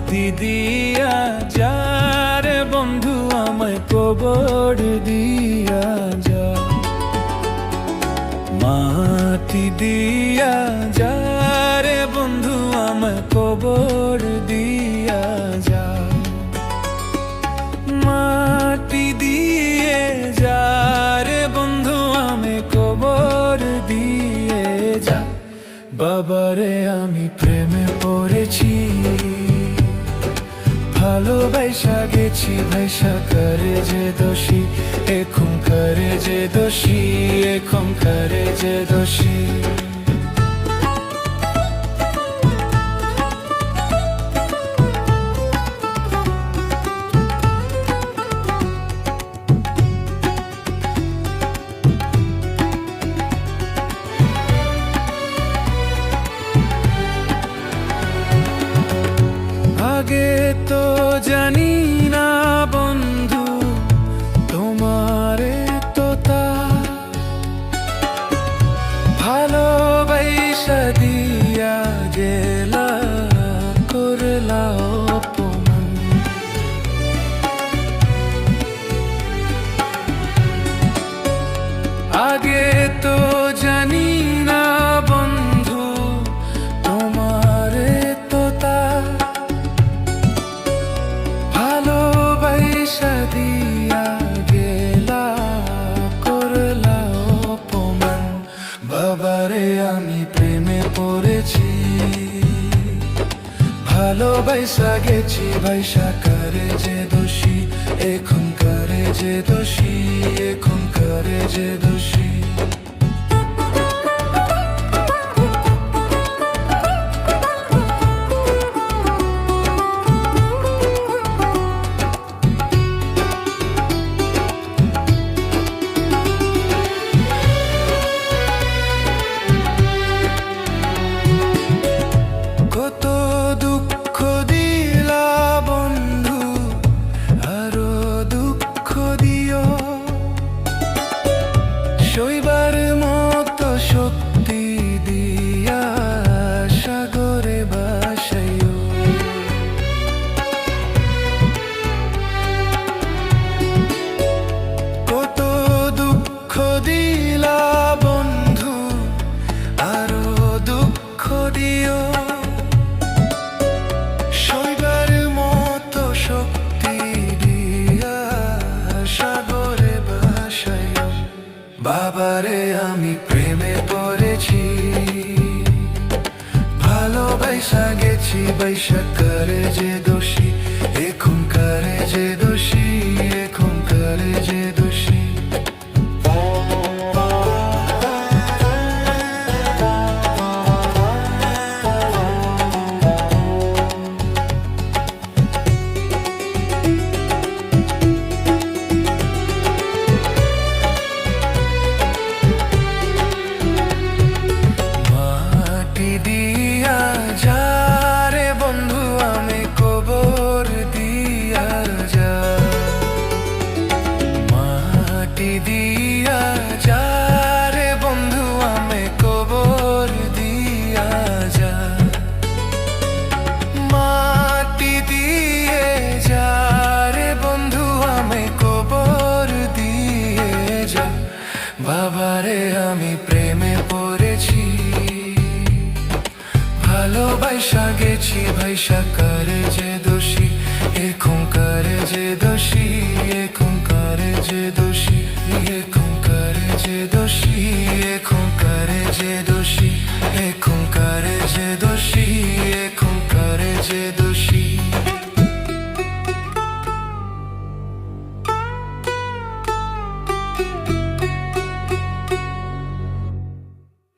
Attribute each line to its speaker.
Speaker 1: মাটি দিয়া যা রে বন্ধু আমায় কবর দিয়া যা, মাটি দিয়া যা রে বন্ধু আমায় কবর দিয়া যা, মাটি দিয়ে যা রে বন্ধু আমায় কবর দিয়ে যা। বাবারে আমি প্রেমে পড়েছি, ভালোবাসা গেছি ভাইসা করে যে দোষী, এখন করে যে দোষী, এখন করে যে দোষী। আগে তো জানি না বন্ধু তোমারে তো তা ভালোবাসা দিয়া গেলা করলা অপমান। আগে তো জানি না বন্ধু তোমারে তো তা ভালোবাসা দিয়া গেলা করলা অপমান। বাবারে আমি প্রেমে পড়েছি, ভালোবাসা গেছি ভাইসা করে যে দোষী, এখন করে যে দোষী, এখন করে যে দোষী। কত দুঃখ দিলা বন্ধু আরো দুঃখ দিও, সইবার মতো শক্তি দিয়া সাগরে ভাসাইও। কত দুঃখ দিলা বন্ধু আরো দুঃখ দিও, সইবার মতো শক্তি দিয়া সাগরে ভাসাইও। বাবারে আমি প্রেমে পড়েছি, ভালোবাসা গেছি বাইসা করে যে দোষী, এখন করে যে দোষী, এখন করে যে দোষী। মাটি দিয়া যা রে বন্ধু আমি কবর দিয়া যা, মাটি দিয়া যা রে বন্ধু আমি কবর দিয়া যা, মাটি দিয়ে যা রে বন্ধু আমি কবর দিয়ে যা। বাবারে আমি প্রেমে পড়েছি, ভালোবাসা গেছি ভাইসা করে যে দোষী, এখন করে যে দোষী, এখন করে যে দোষী, এখন করে যে দোষী, এখন করে যে দোষী, এখন করে যে দোষী, এখন করে যে দোষী।